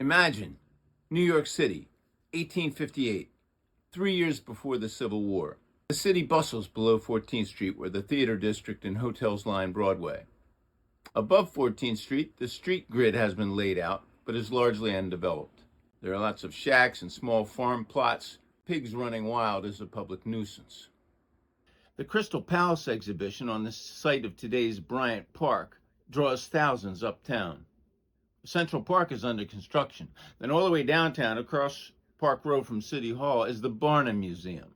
Imagine New York City, 1858, 3 years before the Civil War. The city bustles below 14th Street, where the theater district and hotels line Broadway. Above 14th Street, the street grid has been laid out, but is largely undeveloped. There are lots of shacks and small farm plots. Pigs running wild is a public nuisance. The Crystal Palace exhibition on the site of today's Bryant Park draws thousands uptown. Central Park is under construction. Then all the way downtown, across Park Road from City Hall, is the Barnum Museum,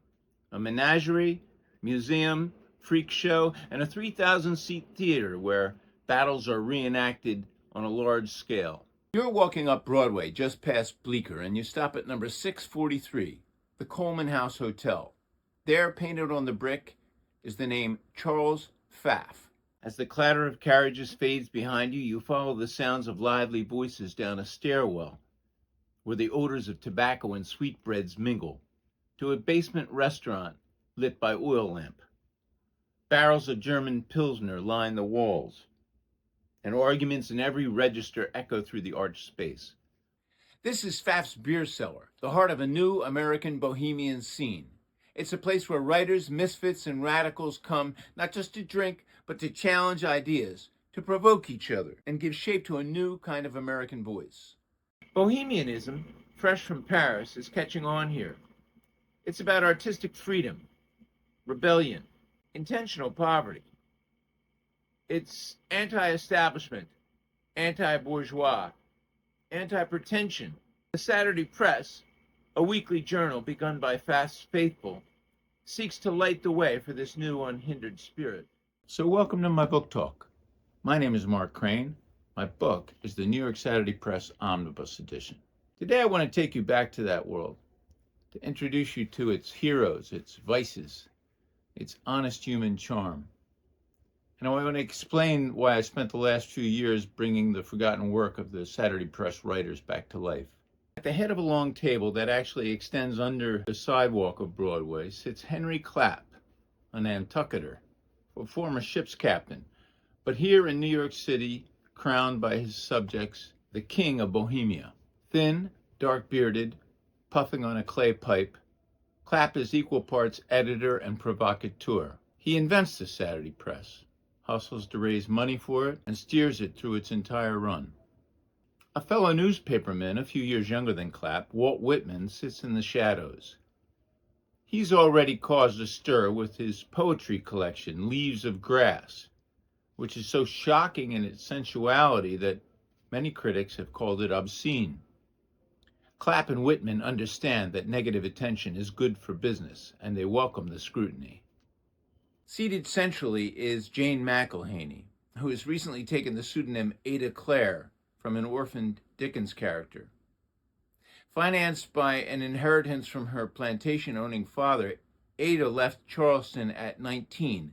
a menagerie, museum, freak show, and a 3,000-seat theater where battles are reenacted on a large scale. You're walking up Broadway just past Bleecker, and you stop at number 643, the Coleman House Hotel. There, painted on the brick, is the name Charles Pfaff. As the clatter of carriages fades behind you, you follow the sounds of lively voices down a stairwell where the odors of tobacco and sweetbreads mingle, to a basement restaurant lit by oil lamp. Barrels of German Pilsner line the walls, and arguments in every register echo through the arched space. This is Pfaff's beer cellar, the heart of a new American Bohemian scene. It's a place where writers, misfits, and radicals come not just to drink, but to challenge ideas, to provoke each other, and give shape to a new kind of American voice. Bohemianism, fresh from Paris, is catching on here. It's about artistic freedom, rebellion, intentional poverty. It's anti-establishment, anti-bourgeois, anti-pretension. The Saturday Press, a weekly journal begun by Pfaff's faithful, seeks to light the way for this new unhindered spirit. So welcome to my book talk. My name is Mark Crane. My book is the New York Saturday Press Omnibus Edition. Today I want to take you back to that world, to introduce you to its heroes, its vices, its honest human charm. And I want to explain why I spent the last few years bringing the forgotten work of the Saturday Press writers back to life. At the head of a long table that actually extends under the sidewalk of Broadway sits Henry Clapp, a Nantucketer, a former ship's captain, but here in New York City, crowned by his subjects, the king of Bohemia. Thin, dark-bearded, puffing on a clay pipe, Clapp is equal parts editor and provocateur. He invents the Saturday Press, hustles to raise money for it, and steers it through its entire run. A fellow newspaperman, a few years younger than Clapp, Walt Whitman, sits in the shadows. He's already caused a stir with his poetry collection, Leaves of Grass, which is so shocking in its sensuality that many critics have called it obscene. Clapp and Whitman understand that negative attention is good for business, and they welcome the scrutiny. Seated centrally is Jane McElhaney, who has recently taken the pseudonym Ada Clare from an orphaned Dickens character. Financed by an inheritance from her plantation-owning father, Ada left Charleston at 19,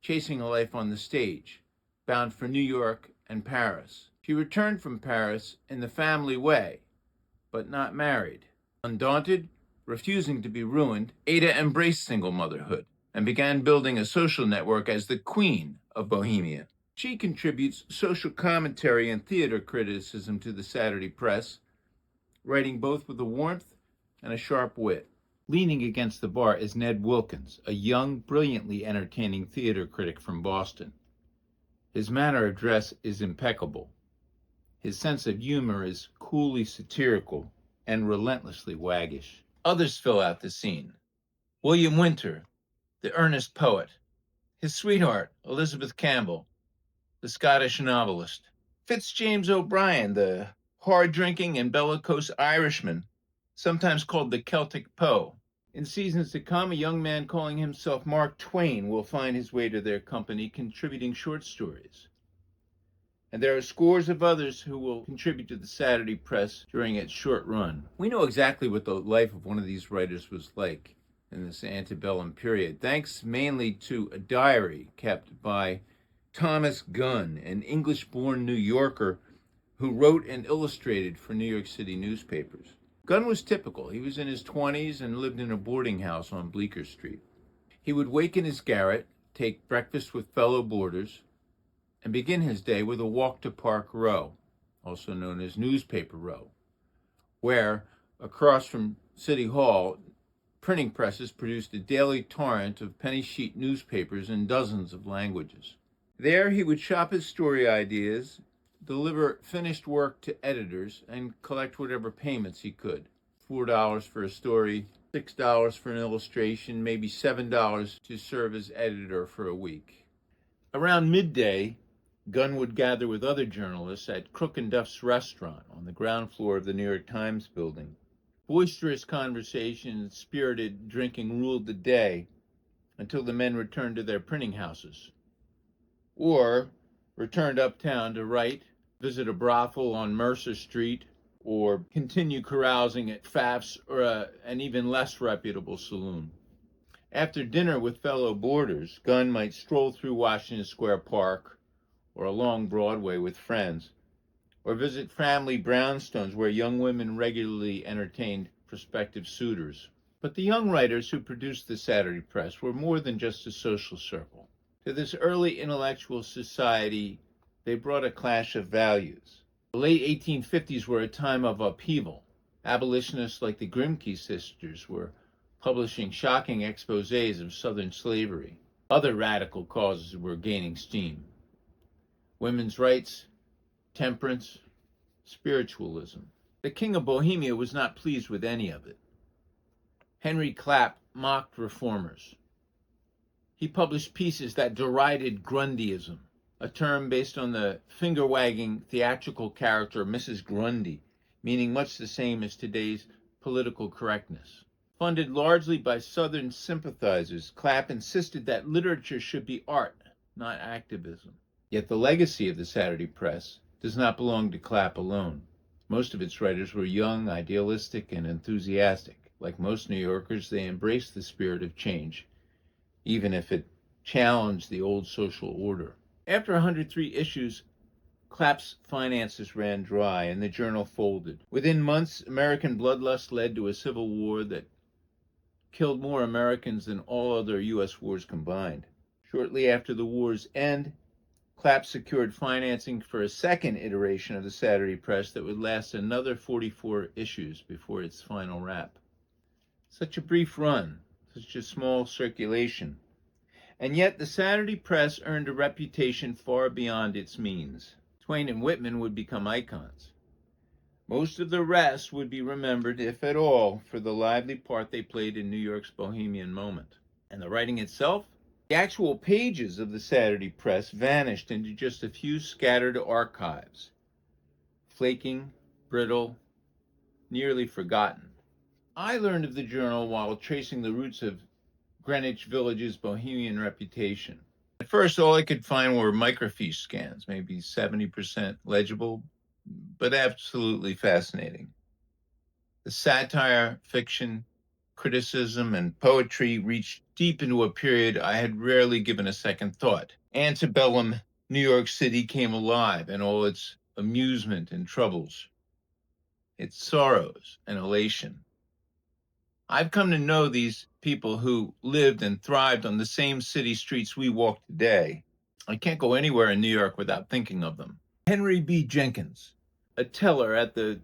chasing a life on the stage, bound for New York and Paris. She returned from Paris in the family way, but not married. Undaunted, refusing to be ruined, Ada embraced single motherhood and began building a social network as the Queen of Bohemia. She contributes social commentary and theater criticism to the Saturday Press, writing both with a warmth and a sharp wit. Leaning against the bar is Ned Wilkins, a young, brilliantly entertaining theater critic from Boston. His manner of dress is impeccable. His sense of humor is coolly satirical and relentlessly waggish. Others fill out the scene. William Winter, the earnest poet. His sweetheart, Elizabeth Campbell, the Scottish novelist. Fitzjames O'Brien, the hard-drinking and bellicose Irishman, sometimes called the Celtic Poe. In seasons to come, a young man calling himself Mark Twain will find his way to their company, contributing short stories. And there are scores of others who will contribute to the Saturday Press during its short run. We know exactly what the life of one of these writers was like in this antebellum period, thanks mainly to a diary kept by Thomas Gunn, an English-born New Yorker who wrote and illustrated for New York City newspapers. Gunn was typical. He was in his 20s and lived in a boarding house on Bleecker Street. He would wake in his garret, take breakfast with fellow boarders, and begin his day with a walk to Park Row, also known as Newspaper Row, where, across from City Hall, printing presses produced a daily torrent of penny sheet newspapers in dozens of languages. There he would shop his story ideas, deliver finished work to editors, and collect whatever payments he could. $4 for a story, $6 for an illustration, maybe $7 to serve as editor for a week. Around midday, Gunn would gather with other journalists at Crook and Duff's restaurant on the ground floor of the New York Times building. Boisterous conversation and spirited drinking ruled the day until the men returned to their printing houses, or returned uptown to write, visit a brothel on Mercer Street, or continue carousing at Pfaff's or an even less reputable saloon. After dinner with fellow boarders, Gunn might stroll through Washington Square Park or along Broadway with friends, or visit family brownstones where young women regularly entertained prospective suitors. But the young writers who produced the Saturday Press were more than just a social circle. To this early intellectual society, they brought a clash of values. The late 1850s were a time of upheaval. Abolitionists like the Grimke sisters were publishing shocking exposés of Southern slavery. Other radical causes were gaining steam. Women's rights, temperance, spiritualism. The King of Bohemia was not pleased with any of it. Henry Clapp mocked reformers. He published pieces that derided Grundyism, a term based on the finger-wagging theatrical character Mrs. Grundy, meaning much the same as today's political correctness. Funded largely by Southern sympathizers, Clapp insisted that literature should be art, not activism. Yet the legacy of the Saturday Press does not belong to Clapp alone. Most of its writers were young, idealistic, and enthusiastic. Like most New Yorkers, they embraced the spirit of change, even if it challenged the old social order. After 103 issues, Clapp's finances ran dry and the journal folded. Within months, American bloodlust led to a civil war that killed more Americans than all other U.S. wars combined. Shortly after the war's end, Clapp secured financing for a second iteration of the Saturday Press that would last another 44 issues before its final wrap. Such a brief run, such a small circulation. And yet the Saturday Press earned a reputation far beyond its means. Twain and Whitman would become icons. Most of the rest would be remembered, if at all, for the lively part they played in New York's Bohemian moment. And the writing itself? The actual pages of the Saturday Press vanished into just a few scattered archives, flaking, brittle, nearly forgotten. I learned of the journal while tracing the roots of Greenwich Village's Bohemian reputation. At first, all I could find were microfiche scans, maybe 70% legible, but absolutely fascinating. The satire, fiction, criticism, and poetry reached deep into a period I had rarely given a second thought. Antebellum New York City came alive in all its amusement and troubles, its sorrows and elation. I've come to know these people who lived and thrived on the same city streets we walk today. I can't go anywhere in New York without thinking of them. Henry B. Jenkins, a teller at the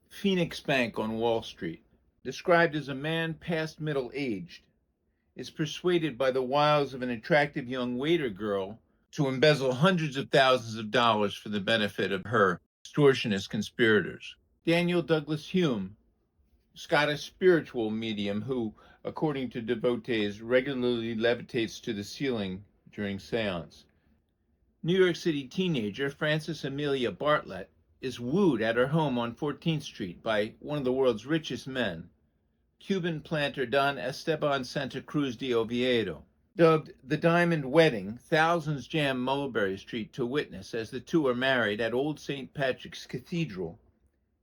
Phoenix Bank on Wall Street, described as a man past middle-aged, is persuaded by the wiles of an attractive young waiter girl to embezzle hundreds of thousands of dollars for the benefit of her extortionist conspirators. Daniel Douglas Hume, Scottish spiritual medium who, according to devotees, regularly levitates to the ceiling during seance. New York City teenager Frances Amelia Bartlett is wooed at her home on 14th Street by one of the world's richest men, Cuban planter Don Esteban Santa Cruz de Oviedo. Dubbed the Diamond Wedding, thousands jam Mulberry Street to witness as the two are married at Old St. Patrick's Cathedral,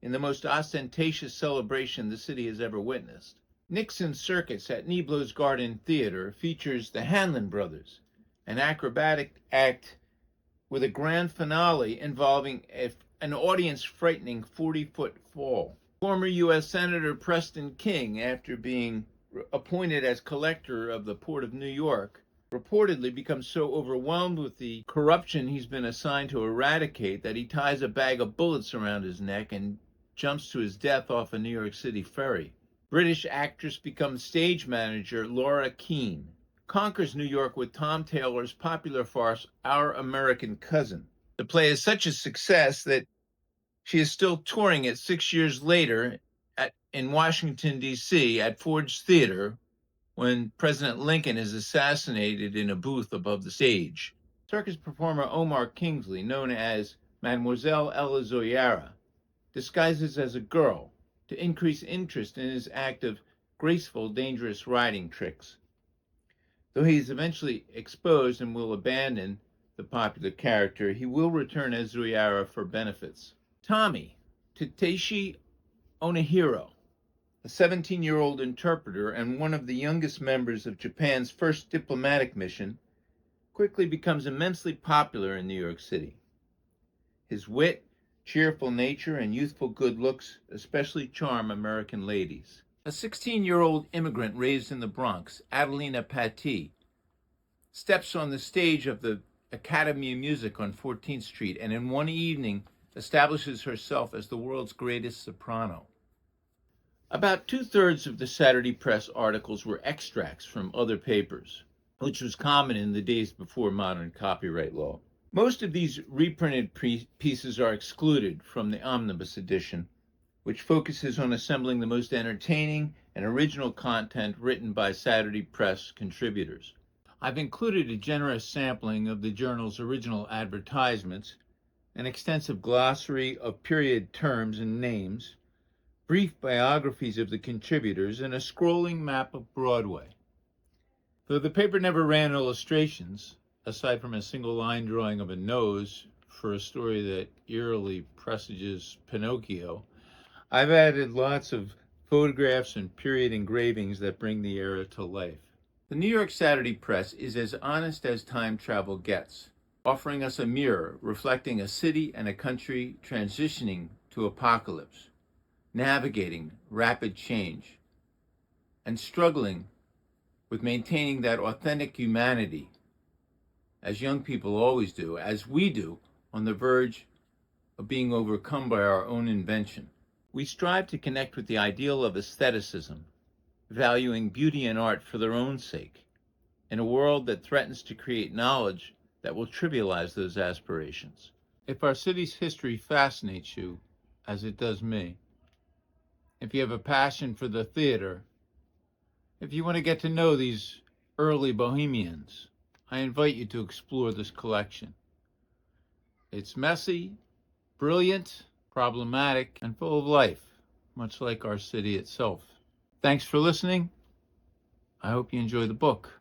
in the most ostentatious celebration the city has ever witnessed. Nixon Circus at Niblo's Garden Theater features the Hanlon brothers, an acrobatic act with a grand finale involving an audience-frightening 40-foot fall. Former U.S. Senator Preston King, after being appointed as collector of the Port of New York, reportedly becomes so overwhelmed with the corruption he's been assigned to eradicate that he ties a bag of bullets around his neck and jumps to his death off a New York City ferry. British actress becomes stage manager Laura Keene. Conquers New York with Tom Taylor's popular farce, Our American Cousin. The play is such a success that she is still touring it 6 years later in Washington, D.C. at Ford's Theater when President Lincoln is assassinated in a booth above the stage. Circus performer Omar Kingsley, known as Mademoiselle Ella Zoyara, disguises as a girl to increase interest in his act of graceful, dangerous riding tricks. Though he is eventually exposed and will abandon the popular character, he will return as Zoyara for benefits. Tommy, Takeshi Onihiro, a 17-year-old interpreter and one of the youngest members of Japan's first diplomatic mission, quickly becomes immensely popular in New York City. His wit, cheerful nature, and youthful good looks especially charm American ladies. A 16-year-old immigrant raised in the Bronx, Adelina Patti, steps on the stage of the Academy of Music on 14th Street and in one evening establishes herself as the world's greatest soprano. About 2/3 of the Saturday Press articles were extracts from other papers, which was common in the days before modern copyright law. Most of these reprinted pieces are excluded from the Omnibus Edition, which focuses on assembling the most entertaining and original content written by Saturday Press contributors. I've included a generous sampling of the journal's original advertisements, an extensive glossary of period terms and names, brief biographies of the contributors, and a scrolling map of Broadway. Though the paper never ran illustrations, aside from a single line drawing of a nose for a story that eerily presages Pinocchio, I've added lots of photographs and period engravings that bring the era to life. The New York Saturday Press is as honest as time travel gets, offering us a mirror reflecting a city and a country transitioning to apocalypse, navigating rapid change, and struggling with maintaining that authentic humanity, as young people always do, as we do, on the verge of being overcome by our own invention. We strive to connect with the ideal of aestheticism, valuing beauty and art for their own sake, in a world that threatens to create knowledge that will trivialize those aspirations. If our city's history fascinates you, as it does me, if you have a passion for the theater, if you want to get to know these early Bohemians, I invite you to explore this collection. It's messy, brilliant, problematic, and full of life, much like our city itself. Thanks for listening. I hope you enjoy the book.